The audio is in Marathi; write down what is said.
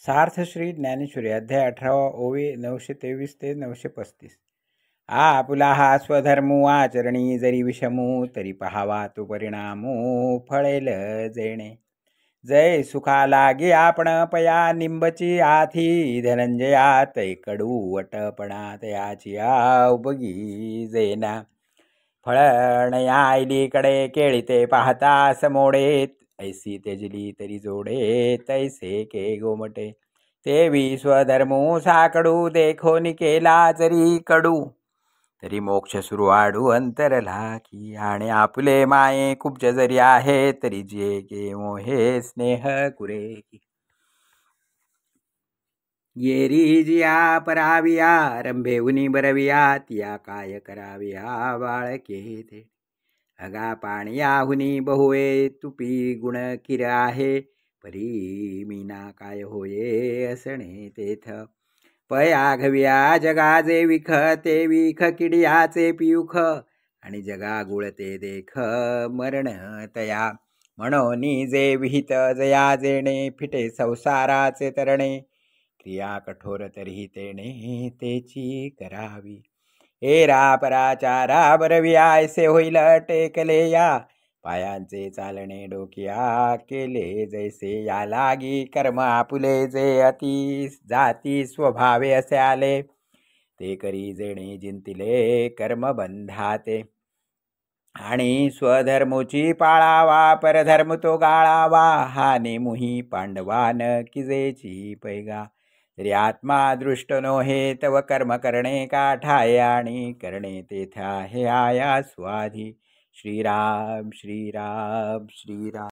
सार्थ श्री ज्ञानेश्वरी अध्याय 18 ओवे 923 ते 935. आपुला हा स्वधर्मो आचरणी जरी विषमू तरी पहावा तो परिणामो फळेल जेणे. जय सुखा लागे आपण पया निंबची आथी धनंजया तै कडू वटपणा तयाची उबगी जेना. फळणया आईलीकडे केळीते पाहता समोडेत ऐसी तेजली तरी जोडे तैसे के गोमटे. तेवी स्वधर्मो साकडू देखोनी केला जरी कडू तरी मोक्ष सुरुवाडू अंतरला की. आणि आपुले माये कुब्ज जरी आहे तरी जे के मोहे स्नेह कुरे की. येरी जिया पराविया रंभेउनी बरविया तिया काय कराविया बाळके ते. अगा पाणियाहुनी बहुवे तुपी गुण किर आहे परी मीना काय होये असणे तेथ. पया घविया जगा जे विख ते विख किडियाचे पियुख आणि जगा गुळते देख मरण तया. म्हणून जे विहित जया जेणे फिटे संसाराचे तरणे क्रिया कठोर तरी तेणे तेची करावी. एरा पराचारा बरविया ऐसे होईल टेकले या पायांचे चालणे डोकिया केले जैसे. या लागी कर्म आपुले जे अति जाती स्वभावे असे आले ते करी जेणे जिंतिले कर्म बंधाते. आणि स्वधर्मोची पाळावा परधर्म तो गाळावा हा नेमुही पांडवान किजेची पैगा. तरी आत्मा दृष्ट नोहे तव कर्म करणे काठाय आणि करणे तेथ आहे आया स्वाधी. श्रीराम श्रीराम श्रीराम.